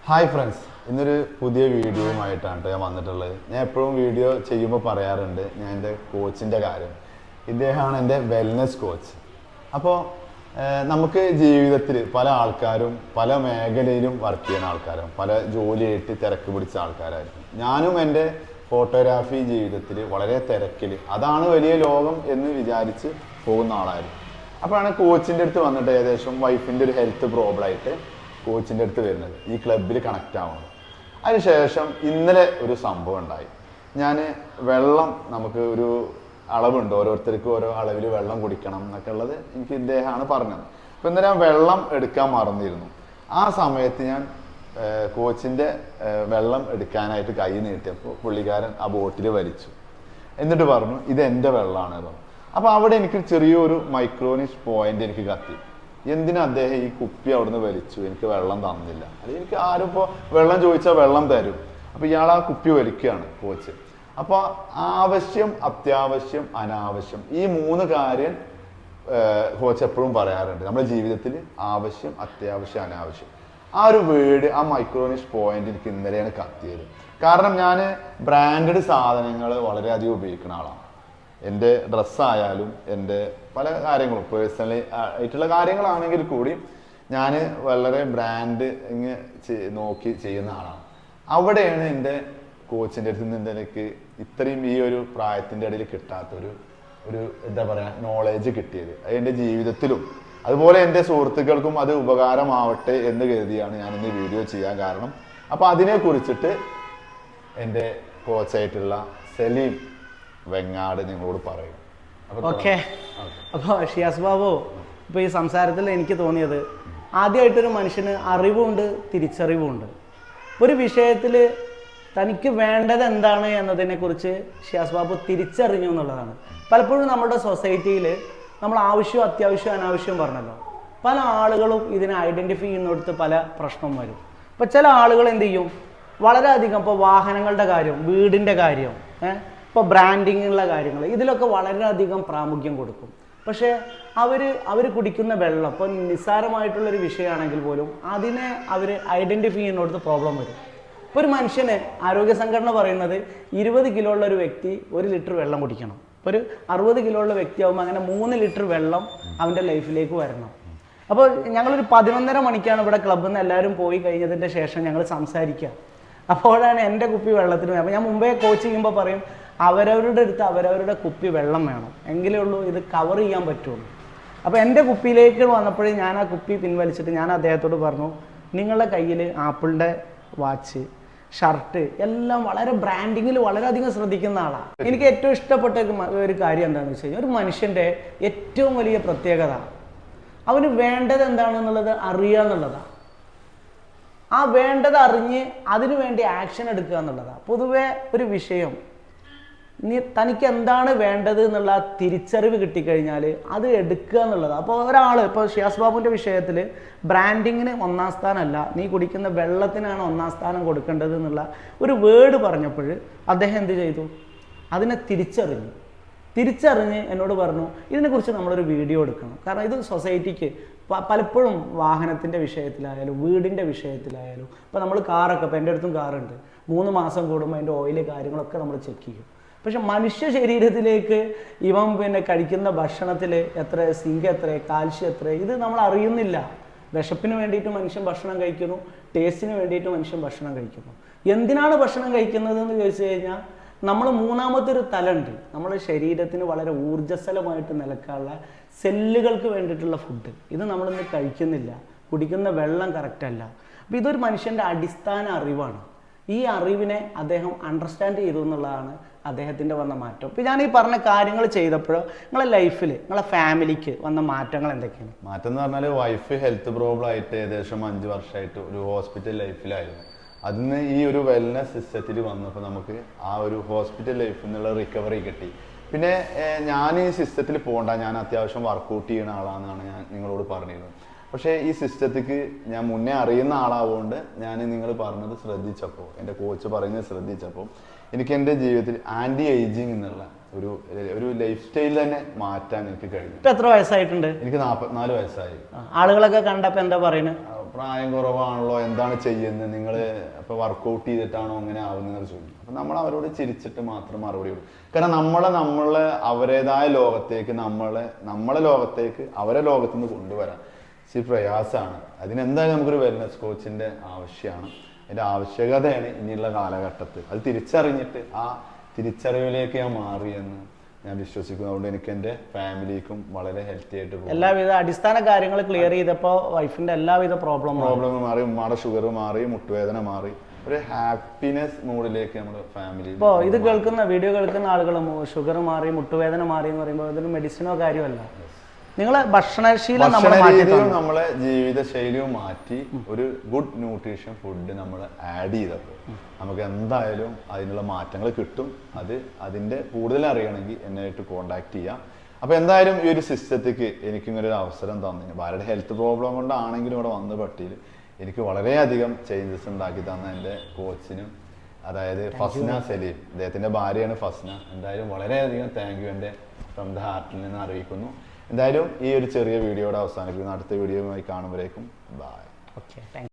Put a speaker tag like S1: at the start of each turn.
S1: Hi friends, ഇന്നൊരു പുതിയ വീഡിയോയുമായിട്ടാണ് ഞാൻ വന്നിട്ടുള്ളത്. ഞാൻ എപ്പോഴും വീഡിയോ ചെയ്യുമ്പോൾ പറയാറുണ്ട് ഞാൻ എൻ്റെ കോച്ചിൻ്റെ കാര്യം. ഇദ്ദേഹമാണ് എൻ്റെ വെൽനെസ് കോച്ച്. അപ്പോൾ നമുക്ക് ജീവിതത്തിൽ പല ആൾക്കാരും പല മേഖലയിലും വർക്ക് ചെയ്യുന്ന ആൾക്കാരും പല ജോലിയായിട്ട് തിരക്ക് പിടിച്ച ആൾക്കാരായിരിക്കും. ഞാനും എൻ്റെ ഫോട്ടോഗ്രാഫി ജീവിതത്തിൽ വളരെ തിരക്കിൽ അതാണ് വലിയ ലോകം എന്ന് വിചാരിച്ച് പോകുന്ന ആളായിരുന്നു. അപ്പോഴാണ് കോച്ചിൻ്റെ അടുത്ത് വന്നിട്ട് ഏകദേശം വൈഫിൻ്റെ ഒരു ഹെൽത്ത് പ്രോബ്ലം ആയിട്ട് കോച്ചിൻ്റെ അടുത്ത് വരുന്നത്, ഈ ക്ലബിൽ കണക്റ്റ് ആവുന്നത്. അതിനുശേഷം ഇന്നലെ ഒരു സംഭവം ഉണ്ടായി. ഞാൻ വെള്ളം, നമുക്ക് ഒരു അളവുണ്ട്, ഓരോരുത്തർക്കും ഓരോ അളവിൽ വെള്ളം കുടിക്കണം എന്നൊക്കെ ഉള്ളത് എനിക്ക് ഇദ്ദേഹമാണ് പറഞ്ഞത്. അപ്പോൾ ഇന്നലെ ഞാൻ വെള്ളം എടുക്കാൻ മറന്നിരുന്നു. ആ സമയത്ത് ഞാൻ കോച്ചിൻ്റെ വെള്ളം എടുക്കാനായിട്ട് കൈ നീട്ടിയപ്പോൾ പുള്ളിക്കാരൻ ആ ബോട്ടിൽ വലിച്ചു. എന്നിട്ട് പറഞ്ഞു ഇത് എൻ്റെ വെള്ളമാണ്. അപ്പോൾ അവിടെ എനിക്ക് ചെറിയൊരു മൈക്രോനിഷ് പോയിന്റ് എനിക്ക് കത്തി. എന്തിനാ അദ്ദേഹം ഈ കുപ്പി അവിടുന്ന് വലിച്ചു, എനിക്ക് വെള്ളം തന്നില്ല. അല്ലെങ്കിൽ എനിക്ക് ആരും ഇപ്പോൾ വെള്ളം ചോദിച്ചാൽ വെള്ളം തരും. അപ്പോൾ ഇയാൾ ആ കുപ്പി വലിക്കുകയാണ് കോച്ച്. അപ്പോൾ ആവശ്യം, അത്യാവശ്യം, അനാവശ്യം, ഈ മൂന്ന് കാര്യം കോച്ച് എപ്പോഴും പറയാറുണ്ട് നമ്മുടെ ജീവിതത്തിൽ. ആവശ്യം, അത്യാവശ്യം, അനാവശ്യം. ആ ഒരു വേർഡ്, ആ മൈക്രോനിഷ് പോയിന്റ് എനിക്ക് ഇന്നലെയാണ് കത്തിയത്. കാരണം ഞാൻ ബ്രാൻഡഡ് സാധനങ്ങൾ വളരെയധികം ഉപയോഗിക്കുന്ന ആളാണ്. എൻ്റെ ഡ്രസ്സായാലും എൻ്റെ പല കാര്യങ്ങളും പേഴ്സണലി ആയിട്ടുള്ള കാര്യങ്ങളാണെങ്കിൽ കൂടി ഞാൻ വളരെ ബ്രാൻഡ് നോക്കി ചെയ്യുന്ന ആളാണ്. അവിടെയാണ് എൻ്റെ കോച്ചിൻ്റെ അടുത്ത് നിന്ന് എനിക്ക് ഇത്രയും ഈ ഒരു പ്രായത്തിൻ്റെ ഇടയിൽ കിട്ടാത്തൊരു എന്താ പറയുക നോളേജ് കിട്ടിയത്. അത് എൻ്റെ ജീവിതത്തിലും അതുപോലെ എൻ്റെ സുഹൃത്തുക്കൾക്കും അത് ഉപകാരമാവട്ടെ എന്ന് കരുതിയാണ് ഞാനിന്ന് വീഡിയോ ചെയ്യാൻ കാരണം. അപ്പോൾ അതിനെക്കുറിച്ചിട്ട് എൻ്റെ കോച്ചായിട്ടുള്ള സലീം വെങ്ങാട് നിങ്ങളോട് പറയും.
S2: ഓക്കെ. അപ്പോൾ ഷിയാസ് ബാബു, ഇപ്പോൾ ഈ സംസാരത്തിൽ എനിക്ക് തോന്നിയത്, ആദ്യമായിട്ടൊരു മനുഷ്യന് അറിവുണ്ട്, തിരിച്ചറിവുണ്ട്. ഒരു വിഷയത്തിൽ തനിക്ക് വേണ്ടത് എന്താണ് എന്നതിനെക്കുറിച്ച് ഷിയാസ് ബാബു തിരിച്ചറിഞ്ഞു എന്നുള്ളതാണ്. പലപ്പോഴും നമ്മുടെ സൊസൈറ്റിയിൽ നമ്മൾ ആവശ്യവും അത്യാവശ്യവും അനാവശ്യവും പറഞ്ഞല്ലോ, പല ആളുകളും ഇതിനെ ഐഡൻറ്റിഫൈ ചെയ്യുന്നിടത്ത് പല പ്രശ്നം വരും. ഇപ്പോൾ ചില ആളുകൾ എന്ത് ചെയ്യും, വളരെയധികം ഇപ്പോൾ വാഹനങ്ങളുടെ കാര്യം, വീടിൻ്റെ കാര്യം, ഇപ്പോൾ ബ്രാൻഡിങ്ങുള്ള കാര്യങ്ങൾ, ഇതിലൊക്കെ വളരെയധികം പ്രാമുഖ്യം കൊടുക്കും. പക്ഷേ അവർ കുടിക്കുന്ന വെള്ളം, ഇപ്പോൾ നിസ്സാരമായിട്ടുള്ളൊരു വിഷയമാണെങ്കിൽ പോലും അതിനെ അവർ ഐഡൻറ്റിഫൈ ചെയ്യുന്നിടത്ത് പ്രോബ്ലം വരും. ഇപ്പോൾ ഒരു മനുഷ്യന് ആരോഗ്യ സംഘടന പറയുന്നത് 20 കിലോ ഉള്ള ഒരു വ്യക്തി 1 ലിറ്റർ വെള്ളം കുടിക്കണം. ഇപ്പോൾ ഒരു 60 കിലോ ഉള്ള വ്യക്തിയാകുമ്പോൾ അങ്ങനെ 3 ലിറ്റർ വെള്ളം അവൻ്റെ ലൈഫിലേക്ക് വരണം. അപ്പോൾ ഞങ്ങളൊരു 11:30 മണിക്കാണ് ഇവിടെ ക്ലബ്ബിൽ നിന്ന് എല്ലാവരും പോയി കഴിഞ്ഞതിൻ്റെ ശേഷം ഞങ്ങൾ സംസാരിക്കുക. അപ്പോഴാണ് എൻ്റെ കുപ്പി വെള്ളത്തിന് വേണം. അപ്പോൾ ഞാൻ മുമ്പേ കോച്ച് ചെയ്യുമ്പോൾ പറയും, അവരവരുടെ അടുത്ത് അവരവരുടെ കുപ്പി വെള്ളം വേണം, എങ്കിലേ ഉള്ളൂ ഇത് കവർ ചെയ്യാൻ പറ്റുള്ളൂ. അപ്പോൾ എൻ്റെ കുപ്പിയിലേക്ക് വന്നപ്പോഴേ ഞാൻ ആ കുപ്പി പിൻവലിച്ചിട്ട് ഞാൻ അദ്ദേഹത്തോട് പറഞ്ഞു, നിങ്ങളുടെ കയ്യിൽ ആപ്പിളിൻ്റെ വാച്ച്, ഷർട്ട് എല്ലാം വളരെ ബ്രാൻഡിങ്ങിൽ വളരെയധികം ശ്രദ്ധിക്കുന്ന ആളാണ്. എനിക്ക് ഏറ്റവും ഇഷ്ടപ്പെട്ട ഒരു കാര്യം എന്താണെന്ന് വെച്ച് കഴിഞ്ഞാൽ, ഒരു മനുഷ്യൻ്റെ ഏറ്റവും വലിയ പ്രത്യേകത അവന് വേണ്ടത് എന്താണെന്നുള്ളത് അറിയുക എന്നുള്ളതാണ്. ആ വേണ്ടത് അറിഞ്ഞ് അതിനു വേണ്ടി ആക്ഷൻ എടുക്കുക എന്നുള്ളതാണ്. പൊതുവെ ഒരു വിഷയം തനിക്ക് എന്താണ് വേണ്ടത് എന്നുള്ള തിരിച്ചറിവ് കിട്ടിക്കഴിഞ്ഞാൽ അത് എടുക്കുക എന്നുള്ളതാണ്. അപ്പോൾ ഒരാൾ, ഇപ്പോൾ ഷിയാസ് ബാബുവിൻ്റെ വിഷയത്തിൽ ബ്രാൻഡിങ്ങിന് 1-ാം സ്ഥാനമല്ല, നീ കുടിക്കുന്ന വെള്ളത്തിനാണ് 1-ാം സ്ഥാനം കൊടുക്കേണ്ടത് എന്നുള്ള ഒരു വേർഡ് പറഞ്ഞപ്പോൾ അദ്ദേഹം എന്ത് ചെയ്തു, അതിനെ തിരിച്ചറിഞ്ഞ് എന്നോട് പറഞ്ഞു, ഇതിനെക്കുറിച്ച് നമ്മളൊരു വീഡിയോ എടുക്കണം. കാരണം ഇത് സൊസൈറ്റിക്ക് പലപ്പോഴും വാഹനത്തിൻ്റെ വിഷയത്തിലായാലും വീടിൻ്റെ വിഷയത്തിലായാലും, ഇപ്പോൾ നമ്മൾ കാറൊക്കെ, ഇപ്പോൾ എൻ്റെ അടുത്തും കാറുണ്ട്, 3 മാസം കൂടുമ്പോൾ അതിൻ്റെ ഓയിൽ കാര്യങ്ങളൊക്കെ നമ്മൾ ചെക്ക് ചെയ്യും. പക്ഷെ മനുഷ്യ ശരീരത്തിലേക്ക് ഇവൻ കഴിക്കുന്ന ഭക്ഷണത്തിൽ എത്ര സിങ്ക്, എത്ര കാൽഷ്യം, എത്ര, ഇത് നമ്മൾ അറിയുന്നില്ല. വിശപ്പിന് വേണ്ടിയിട്ട് മനുഷ്യൻ ഭക്ഷണം കഴിക്കുന്നു, ടേസ്റ്റിന് വേണ്ടിയിട്ട് മനുഷ്യൻ ഭക്ഷണം കഴിക്കുന്നു. എന്തിനാണ് ഭക്ഷണം കഴിക്കുന്നത് എന്ന് ചോദിച്ചു കഴിഞ്ഞാൽ, നമ്മൾ 3-ാമത്തെ ഒരു തലമുണ്ട്, നമ്മുടെ ശരീരത്തിന് വളരെ ഊർജ്ജസ്വലമായിട്ട് നിലക്കാനുള്ള സെല്ലുകൾക്ക് വേണ്ടിയിട്ടുള്ള ഫുഡ്. ഇത് നമ്മളിന്ന് കഴിക്കുന്നില്ല, കുടിക്കുന്ന വെള്ളം കറക്റ്റല്ല. അപ്പോൾ ഇതൊരു മനുഷ്യൻ്റെ അടിസ്ഥാന അറിവാണ്. ഈ അറിവിനെ അദ്ദേഹം അണ്ടർസ്റ്റാൻഡ് ചെയ്തു എന്നുള്ളതാണ് അദ്ദേഹത്തിൻ്റെ വന്ന മാറ്റം. ഇപ്പോൾ ഞാൻ ഈ പറഞ്ഞ കാര്യങ്ങൾ ചെയ്തപ്പോഴോ നിങ്ങളെ ലൈഫിൽ, നിങ്ങളെ ഫാമിലിക്ക് വന്ന മാറ്റങ്ങൾ എന്തൊക്കെയാണ്?
S1: മാറ്റം എന്ന് പറഞ്ഞാൽ വൈഫ് ഹെൽത്ത് പ്രോബ്ലം ആയിട്ട് ഏകദേശം 5 വർഷമായിട്ട് ഒരു ഹോസ്പിറ്റൽ ലൈഫിലായിരുന്നു. അതിന് ഈ ഒരു വെൽനസ് സിസ്റ്റത്തിൽ വന്നപ്പോൾ നമുക്ക് ആ ഒരു ഹോസ്പിറ്റൽ ലൈഫിൽ നിന്നുള്ള റിക്കവറി കിട്ടി. പിന്നെ ഞാൻ ഈ സിസ്റ്റത്തിൽ പോകണ്ട, ഞാൻ അത്യാവശ്യം വർക്കൗട്ട് ചെയ്യുന്ന ആളാണെന്നാണ് ഞാൻ നിങ്ങളോട് പറഞ്ഞിരുന്നത്. പക്ഷേ ഈ സിസ്റ്റത്തിക്ക് ഞാൻ മുന്നേ അറിയുന്ന ആളാവുകൊണ്ട് ഞാൻ നിങ്ങൾ പറഞ്ഞത് ശ്രദ്ധിച്ചപ്പോൾ, എൻ്റെ കോച്ച് പറയുന്നത് ശ്രദ്ധിച്ചപ്പോൾ എനിക്ക് എൻ്റെ ജീവിതത്തിൽ ആൻറ്റി ഏജിങ് എന്നുള്ള ഒരു ലൈഫ് സ്റ്റൈൽ തന്നെ മാറ്റാൻ എനിക്ക് കഴിഞ്ഞു.
S2: ഇപ്പൊ എത്ര വയസ്സായിട്ടുണ്ട്?
S1: എനിക്ക് 44 വയസ്സായി.
S2: ആളുകളൊക്കെ കണ്ടപ്പോൾ എന്താ പറയുന്നത്?
S1: പ്രായം കുറവാണല്ലോ, എന്താണ് ചെയ്യുന്നത്, നിങ്ങൾ ഇപ്പോൾ വർക്കൗട്ട് ചെയ്തിട്ടാണോ അങ്ങനെ ആവുന്നതെന്ന് ചോദിക്കും. അപ്പം നമ്മൾ അവരോട് ചിരിച്ചിട്ട് മാത്രം മറുപടി കൊടുക്കും. കാരണം നമ്മളെ അവരുടേതായ ലോകത്തേക്ക് നമ്മളെ ലോകത്തേക്ക് അവരെ ലോകത്ത് നിന്ന് കൊണ്ടുവരാൻ പ്രയാസമാണ്. അതിനെന്തായാലും നമുക്കൊരു വെൽനസ് കോച്ചിൻ്റെ ആവശ്യമാണ്. അതിൻ്റെ ആവശ്യകതയാണ് ഇനിയുള്ള കാലഘട്ടത്തിൽ. അത് തിരിച്ചറിഞ്ഞിട്ട് ആ തിരിച്ചറിവിലേക്ക് ഞാൻ മാറിയെന്ന് ഞാൻ വിശ്വസിക്കുന്നു. അതുകൊണ്ട് എനിക്ക് എൻ്റെ ഫാമിലിക്കും വളരെ ഹെൽത്തി ആയിട്ട് പോകും.
S2: എല്ലാവിധ അടിസ്ഥാന കാര്യങ്ങൾ ക്ലിയർ ചെയ്തപ്പോൾ വൈഫിന്റെ എല്ലാവിധ പ്രോബ്ലം
S1: മാറി, ഉമ്മയുടെ ഷുഗർ മാറി, മുട്ടുവേദന മാറി, ഒരു ഹാപ്പിനെസ് മൂഡിലേക്ക് നമ്മുടെ ഫാമിലി.
S2: ഇപ്പോൾ ഇത് വീഡിയോ കേൾക്കുന്ന ആളുകളും ഷുഗർ മാറി, മുട്ടുവേദന മാറി എന്ന് പറയുമ്പോൾ ഇതൊരു മെഡിസിനോ കാര്യമല്ല. നിങ്ങളെ ഭക്ഷണശീലം
S1: നമ്മളെ ജീവിതശൈലിയും മാറ്റി ഒരു ഗുഡ് ന്യൂട്രീഷൻ ഫുഡ് നമ്മൾ ആഡ് ചെയ്തപ്പോൾ നമുക്ക് എന്തായാലും അതിനുള്ള മാറ്റങ്ങൾ കിട്ടും. അതിൻ്റെ കൂടുതൽ അറിയണമെങ്കിൽ എന്നെയായിട്ട് കോണ്ടാക്ട് ചെയ്യാം. അപ്പോൾ എന്തായാലും ഈ ഒരു സിസ്റ്റത്തേക്ക് എനിക്കിങ്ങനെ ഒരു അവസരം തന്നു. ഭാര്യയുടെ ഹെൽത്ത് പ്രോബ്ലം കൊണ്ടാണെങ്കിലും ഇവിടെ വന്ന പട്ടിയിൽ എനിക്ക് വളരെയധികം ചേഞ്ചസ് ഉണ്ടാക്കി തന്ന എൻ്റെ കോച്ചിനും, അതായത് ഫസ്ന സലീം, അദ്ദേഹത്തിൻ്റെ ഭാര്യയാണ് ഫസ്ന. എന്തായാലും വളരെയധികം താങ്ക് യു എൻ്റെ ഫ്രം ദ ഹാർട്ടിൽ നിന്ന് അറിയിക്കുന്നു. എന്തായാലും ഈ ഒരു ചെറിയ വീഡിയോയുടെ അവസാനിപ്പിക്കുന്നു. അടുത്ത വീഡിയോയുമായി കാണുമ്പോഴേക്കും ബൈ.
S2: Okay, thank you.